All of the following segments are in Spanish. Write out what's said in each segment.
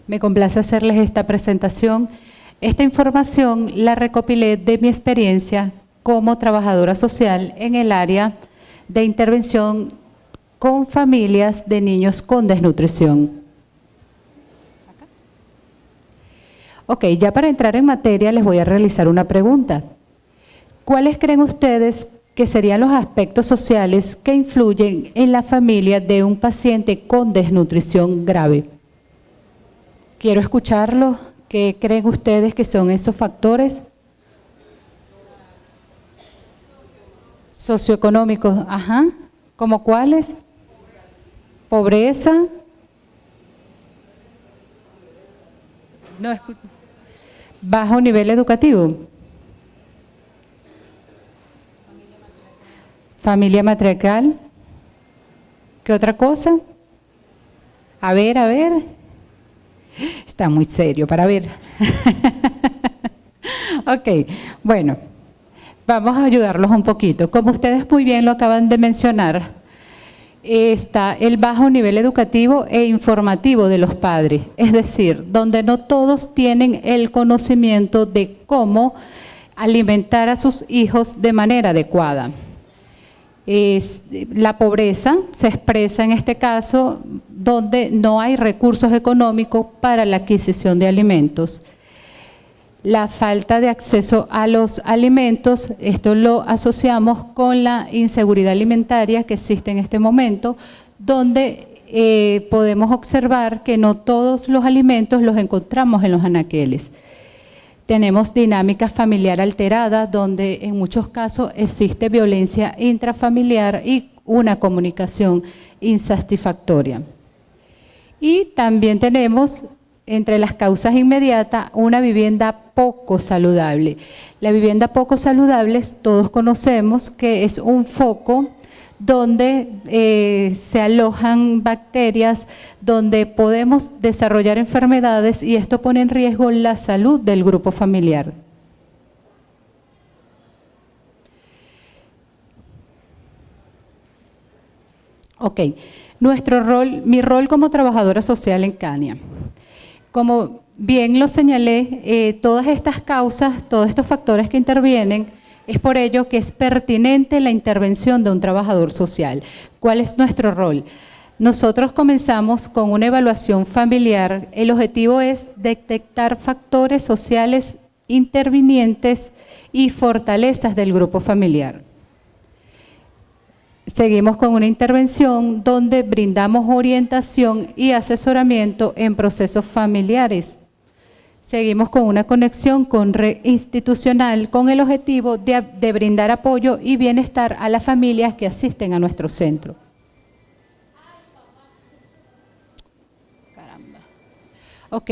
Me complace hacerles esta presentación. Esta información la recopilé de mi experiencia como trabajadora social en el área de intervención con familias de niños con desnutrición. Ok, ya para entrar en materia les voy a realizar una pregunta. ¿Cuáles creen ustedes que serían los aspectos sociales que influyen en la familia de un paciente con desnutrición grave? Quiero escucharlo. ¿Qué creen ustedes que son esos factores? Socioeconómicos, ajá. ¿Cómo cuáles? Pobreza. No escucho. Bajo nivel educativo. Familia matriarcal. ¿Qué otra cosa? A ver. Está muy serio para ver. Ok, bueno, vamos a ayudarlos un poquito. Como ustedes muy bien lo acaban de mencionar, está el bajo nivel educativo e informativo de los padres, es decir, donde no todos tienen el conocimiento de cómo alimentar a sus hijos de manera adecuada. La pobreza se expresa en este caso donde no hay recursos económicos para la adquisición de alimentos. La falta de acceso a los alimentos, esto lo asociamos con la inseguridad alimentaria que existe en este momento, donde podemos observar que no todos los alimentos los encontramos en los anaqueles. Tenemos dinámica familiar alterada, donde en muchos casos existe violencia intrafamiliar y una comunicación insatisfactoria. Y también tenemos, entre las causas inmediatas, una vivienda poco saludable. La vivienda poco saludable, todos conocemos que es un foco donde se alojan bacterias, donde podemos desarrollar enfermedades y esto pone en riesgo la salud del grupo familiar. Ok, mi rol como trabajadora social en Kania. Como bien lo señalé, todas estas causas, todos estos factores que intervienen, es por ello que es pertinente la intervención de un trabajador social. ¿Cuál es nuestro rol? Nosotros comenzamos con una evaluación familiar. El objetivo es detectar factores sociales intervinientes y fortalezas del grupo familiar. Seguimos con una intervención donde brindamos orientación y asesoramiento en procesos familiares. Seguimos con una conexión con red institucional con el objetivo de brindar apoyo y bienestar a las familias que asisten a nuestro centro. Caramba. Ok,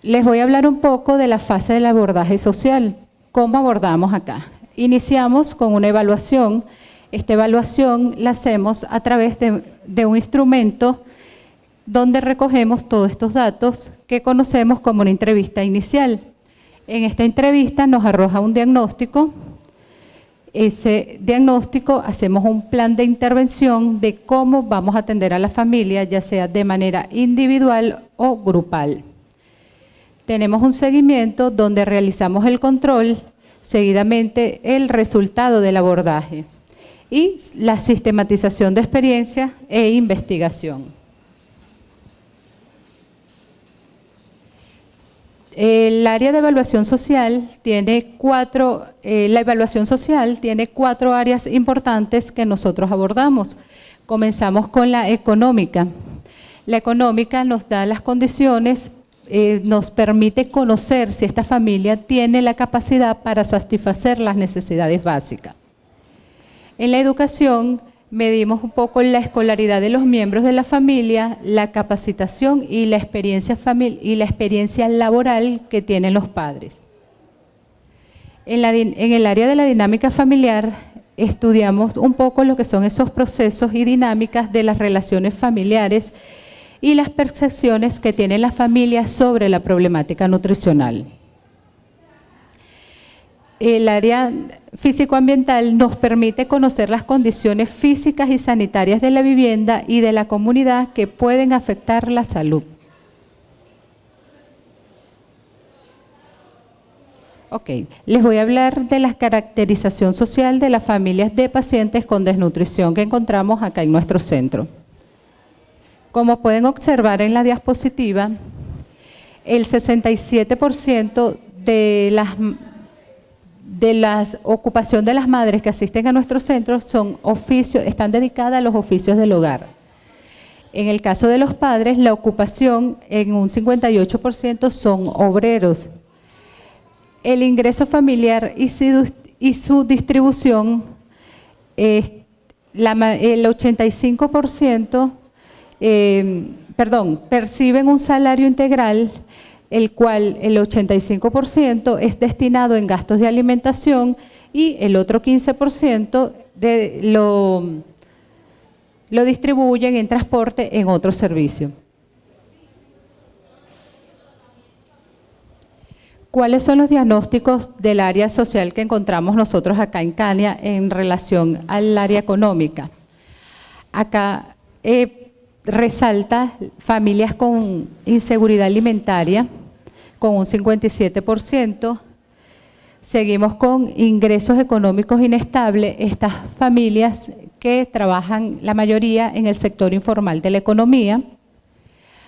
les voy a hablar un poco de la fase del abordaje social. ¿Cómo abordamos acá? Iniciamos con una evaluación. Esta evaluación la hacemos a través de un instrumento donde recogemos todos estos datos que conocemos como una entrevista inicial. En esta entrevista nos arroja un diagnóstico. Ese diagnóstico hacemos un plan de intervención de cómo vamos a atender a la familia, ya sea de manera individual o grupal. Tenemos un seguimiento donde realizamos el control, seguidamente el resultado del abordaje y la sistematización de experiencia e investigación. El área de evaluación social tiene la evaluación social tiene 4 áreas importantes que nosotros abordamos. Comenzamos con la económica. La económica nos da las condiciones, nos permite conocer si esta familia tiene la capacidad para satisfacer las necesidades básicas. En la educación medimos un poco la escolaridad de los miembros de la familia, la capacitación y la experiencia laboral que tienen los padres. En el área de la dinámica familiar estudiamos un poco lo que son esos procesos y dinámicas de las relaciones familiares y las percepciones que tiene la familia sobre la problemática nutricional. El área físico-ambiental nos permite conocer las condiciones físicas y sanitarias de la vivienda y de la comunidad que pueden afectar la salud. Ok, les voy a hablar de la caracterización social de las familias de pacientes con desnutrición que encontramos acá en nuestro centro. Como pueden observar en la diapositiva, el 67% de la ocupación de las madres que asisten a nuestros centros son oficios, están dedicadas a los oficios del hogar. En el caso de los padres, la ocupación en un 58% son obreros. El ingreso familiar y su distribución, el 85%, perciben un salario integral, el cual el 85% es destinado en gastos de alimentación y el otro 15% lo distribuyen en transporte en otro servicio. ¿Cuáles son los diagnósticos del área social que encontramos nosotros acá en Cania en relación al área económica? Acá resalta familias con inseguridad alimentaria, con un 57%. Seguimos con ingresos económicos inestables, estas familias que trabajan la mayoría en el sector informal de la economía.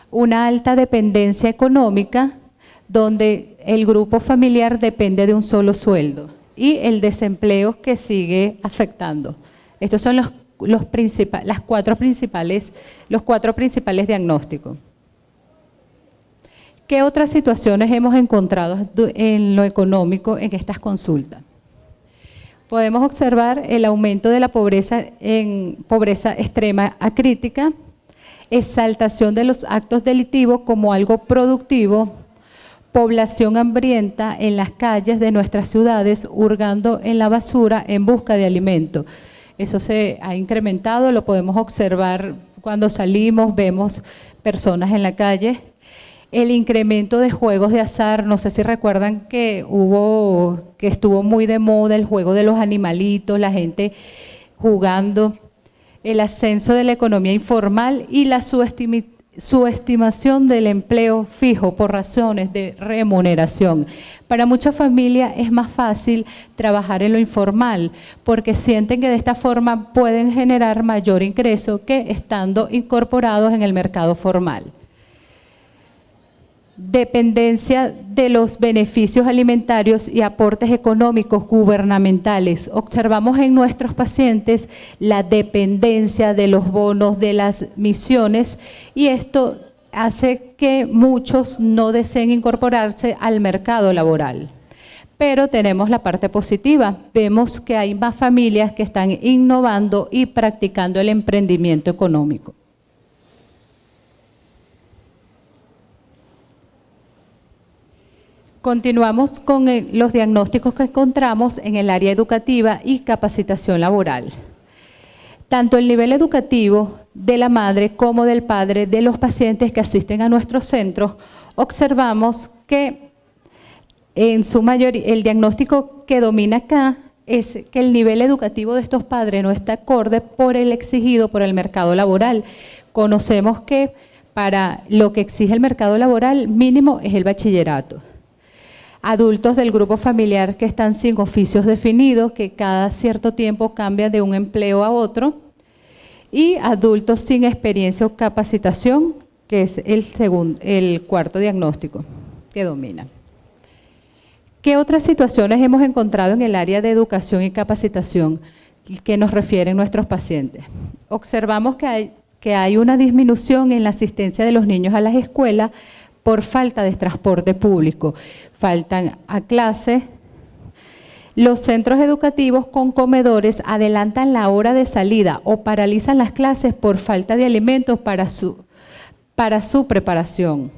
Una alta dependencia económica, donde el grupo familiar depende de un solo sueldo, y el desempleo que sigue afectando. Estos son los cuatro principales diagnósticos. ¿Qué otras situaciones hemos encontrado en lo económico en estas consultas? Podemos observar el aumento de la pobreza en pobreza extrema a crítica, exaltación de los actos delictivos como algo productivo, población hambrienta en las calles de nuestras ciudades, hurgando en la basura en busca de alimento. Eso se ha incrementado, lo podemos observar cuando salimos, vemos personas en la calle. El incremento de juegos de azar, no sé si recuerdan que estuvo muy de moda el juego de los animalitos, la gente jugando, el ascenso de la economía informal y la subestimación del empleo fijo por razones de remuneración. Para muchas familias es más fácil trabajar en lo informal porque sienten que de esta forma pueden generar mayor ingreso que estando incorporados en el mercado formal. Dependencia de los beneficios alimentarios y aportes económicos gubernamentales. Observamos en nuestros pacientes la dependencia de los bonos de las misiones y esto hace que muchos no deseen incorporarse al mercado laboral. Pero tenemos la parte positiva, vemos que hay más familias que están innovando y practicando el emprendimiento económico. Continuamos con los diagnósticos que encontramos en el área educativa y capacitación laboral. Tanto el nivel educativo de la madre como del padre de los pacientes que asisten a nuestros centros, observamos que en su mayoría el diagnóstico que domina acá es que el nivel educativo de estos padres no está acorde por el exigido por el mercado laboral. Conocemos que para lo que exige el mercado laboral mínimo es el bachillerato. Adultos del grupo familiar que están sin oficios definidos, que cada cierto tiempo cambian de un empleo a otro, y adultos sin experiencia o capacitación, que es el cuarto diagnóstico que domina. ¿Qué otras situaciones hemos encontrado en el área de educación y capacitación que nos refieren nuestros pacientes? Observamos que hay una disminución en la asistencia de los niños a las escuelas por falta de transporte público. Faltan a clase. Los centros educativos con comedores adelantan la hora de salida o paralizan las clases por falta de alimentos para su preparación.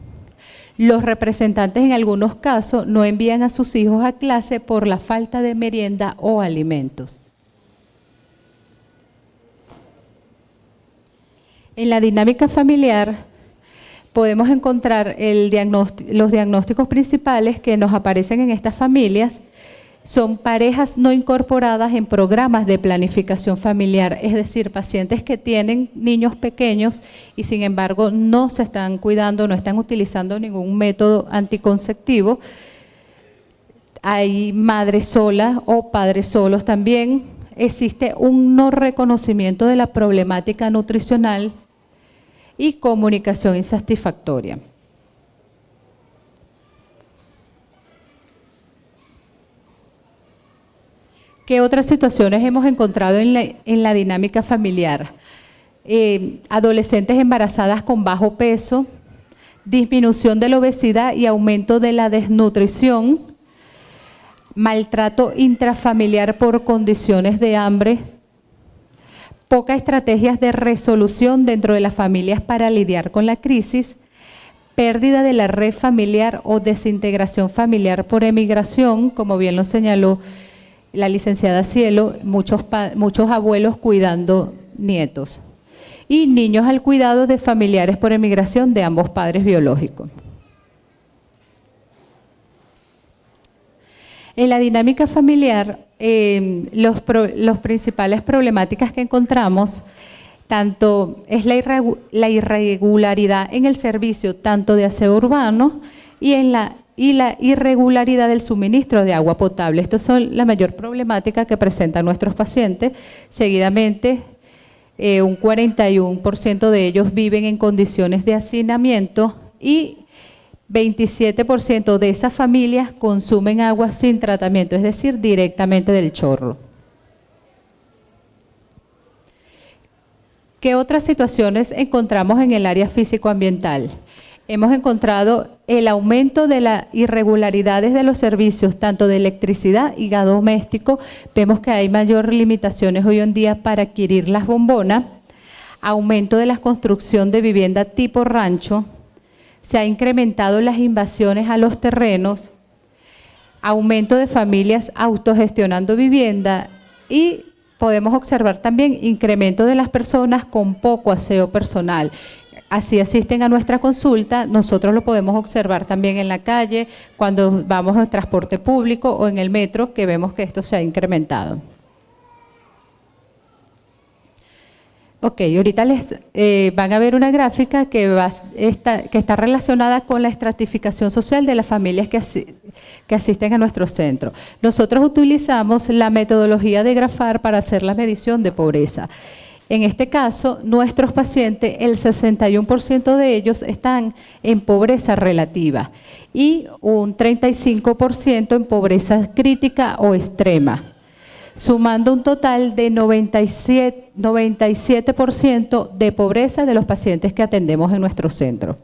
Los representantes en algunos casos no envían a sus hijos a clase por la falta de merienda o alimentos. En la dinámica familiar podemos encontrar los diagnósticos principales que nos aparecen en estas familias. Son parejas no incorporadas en programas de planificación familiar, es decir, pacientes que tienen niños pequeños y sin embargo no se están cuidando, no están utilizando ningún método anticonceptivo. hay madres solas o padres solos también. Existe un no reconocimiento de la problemática nutricional y comunicación insatisfactoria. ¿Qué otras situaciones hemos encontrado en la dinámica familiar? Adolescentes embarazadas con bajo peso, disminución de la obesidad y aumento de la desnutrición, maltrato intrafamiliar por condiciones de hambre, pocas estrategias de resolución dentro de las familias para lidiar con la crisis, pérdida de la red familiar o desintegración familiar por emigración, como bien lo señaló la licenciada Cielo, muchos abuelos cuidando nietos, y niños al cuidado de familiares por emigración de ambos padres biológicos. En la dinámica familiar, los principales problemáticas que encontramos, tanto es la irregularidad en el servicio, tanto de aseo urbano y la irregularidad del suministro de agua potable. Estas son la mayor problemática que presentan nuestros pacientes. Seguidamente, un 41% de ellos viven en condiciones de hacinamiento y 27% de esas familias consumen agua sin tratamiento, es decir, directamente del chorro. ¿Qué otras situaciones encontramos en el área físico-ambiental? Hemos encontrado el aumento de las irregularidades de los servicios, tanto de electricidad y gas doméstico. Vemos que hay mayor limitaciones hoy en día para adquirir las bombonas, aumento de la construcción de vivienda tipo rancho, se ha incrementado las invasiones a los terrenos, aumento de familias autogestionando vivienda y podemos observar también incremento de las personas con poco aseo personal. Así asisten a nuestra consulta, nosotros lo podemos observar también en la calle, cuando vamos en transporte público o en el metro, que vemos que esto se ha incrementado. Ok, ahorita les van a ver una gráfica que está relacionada con la estratificación social de las familias que asisten a nuestro centro. Nosotros utilizamos la metodología de grafar para hacer la medición de pobreza. En este caso, nuestros pacientes, el 61% de ellos están en pobreza relativa y un 35% en pobreza crítica o extrema, sumando un total de 97% de pobreza de los pacientes que atendemos en nuestro centro.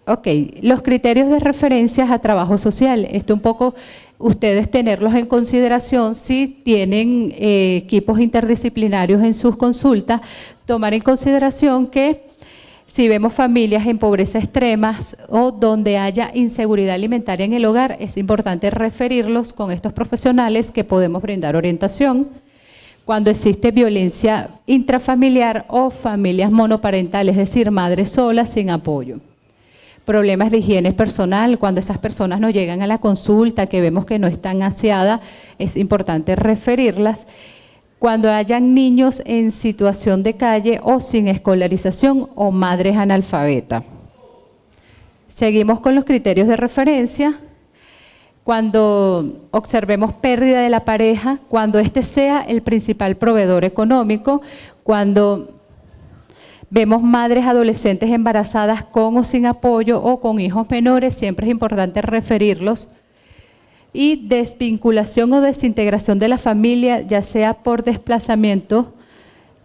Ok, los criterios de referencias a trabajo social. Esto un poco ustedes tenerlos en consideración si tienen equipos interdisciplinarios en sus consultas, tomar en consideración que si vemos familias en pobreza extremas o donde haya inseguridad alimentaria en el hogar, es importante referirlos con estos profesionales que podemos brindar orientación. Cuando existe violencia intrafamiliar o familias monoparentales, es decir, madres solas sin apoyo. Problemas de higiene personal, cuando esas personas no llegan a la consulta, que vemos que no están aseadas, es importante referirlas. Cuando hayan niños en situación de calle o sin escolarización o madres analfabetas. Seguimos con los criterios de referencia. Cuando observemos pérdida de la pareja, cuando este sea el principal proveedor económico, cuando vemos madres adolescentes embarazadas con o sin apoyo o con hijos menores, siempre es importante referirlos. Y desvinculación o desintegración de la familia, ya sea por desplazamiento,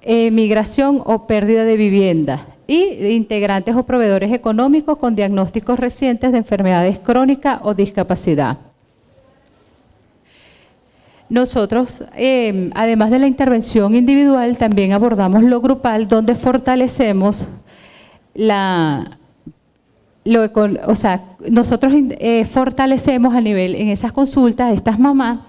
migración o pérdida de vivienda. Y integrantes o proveedores económicos con diagnósticos recientes de enfermedades crónicas o discapacidad. Nosotros, además de la intervención individual, también abordamos lo grupal, donde fortalecemos nosotros fortalecemos a nivel en esas consultas a estas mamás,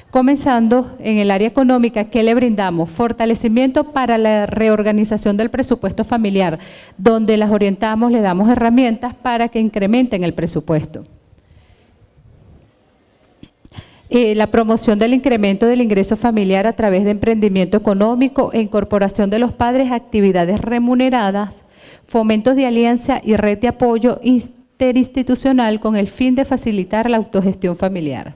comenzando en el área económica, que le brindamos fortalecimiento para la reorganización del presupuesto familiar, donde las orientamos, le damos herramientas para que incrementen el presupuesto. La promoción del incremento del ingreso familiar a través de emprendimiento económico e incorporación de los padres a actividades remuneradas, fomentos de alianza y red de apoyo interinstitucional con el fin de facilitar la autogestión familiar.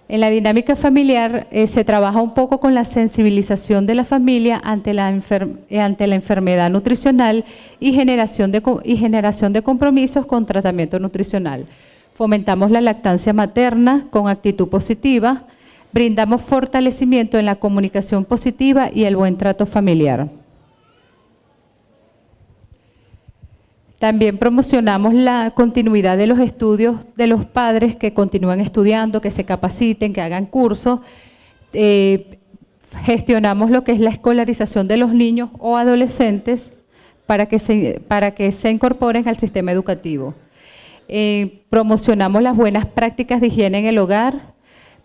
En la dinámica familiar se trabaja un poco con la sensibilización de la familia ante la enfermedad nutricional y generación de compromisos con tratamiento nutricional. Fomentamos la lactancia materna con actitud positiva, brindamos fortalecimiento en la comunicación positiva y el buen trato familiar. También promocionamos la continuidad de los estudios de los padres que continúan estudiando, que se capaciten, que hagan cursos. Gestionamos lo que es la escolarización de los niños o adolescentes para que se incorporen al sistema educativo. Promocionamos las buenas prácticas de higiene en el hogar,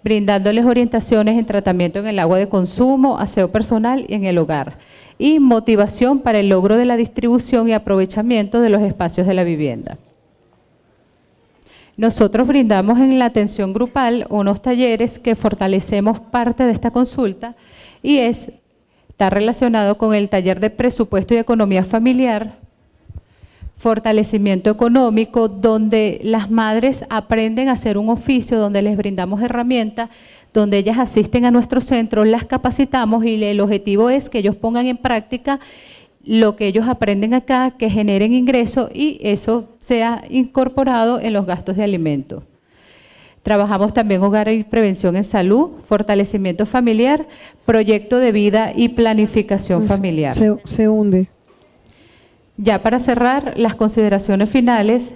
brindándoles orientaciones en tratamiento en el agua de consumo, aseo personal y en el hogar. Y motivación para el logro de la distribución y aprovechamiento de los espacios de la vivienda. Nosotros brindamos en la atención grupal unos talleres que fortalecemos parte de esta consulta y está relacionado con el taller de presupuesto y economía familiar, fortalecimiento económico, donde las madres aprenden a hacer un oficio, donde les brindamos herramientas, donde ellas asisten a nuestro centro, las capacitamos y el objetivo es que ellos pongan en práctica lo que ellos aprenden acá, que generen ingresos y eso sea incorporado en los gastos de alimentos. Trabajamos también hogar y prevención en salud, fortalecimiento familiar, proyecto de vida y planificación familiar. Se hunde. Ya para cerrar, las consideraciones finales.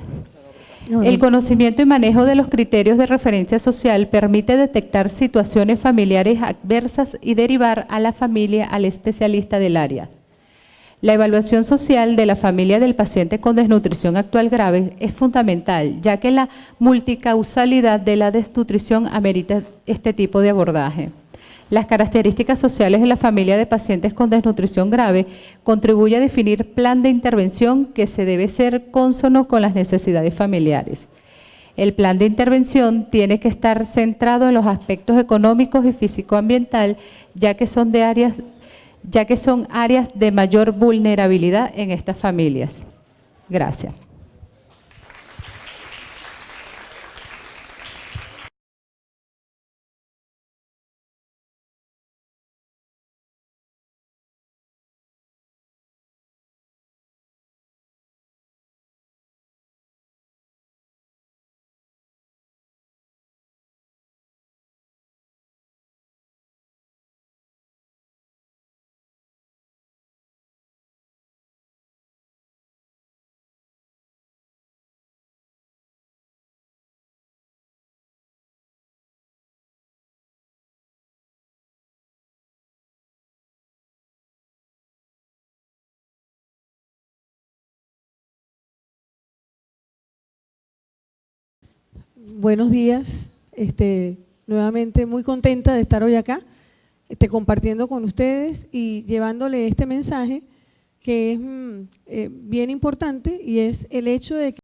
El conocimiento y manejo de los criterios de referencia social permite detectar situaciones familiares adversas y derivar a la familia al especialista del área. La evaluación social de la familia del paciente con desnutrición actual grave es fundamental, ya que la multicausalidad de la desnutrición amerita este tipo de abordaje. Las características sociales de la familia de pacientes con desnutrición grave contribuye a definir plan de intervención que se debe ser cónsono con las necesidades familiares. El plan de intervención tiene que estar centrado en los aspectos económicos y físico-ambiental, ya que son áreas de mayor vulnerabilidad en estas familias. Gracias. Buenos días, nuevamente muy contenta de estar hoy acá, compartiendo con ustedes y llevándole este mensaje que es bien importante y es el hecho de que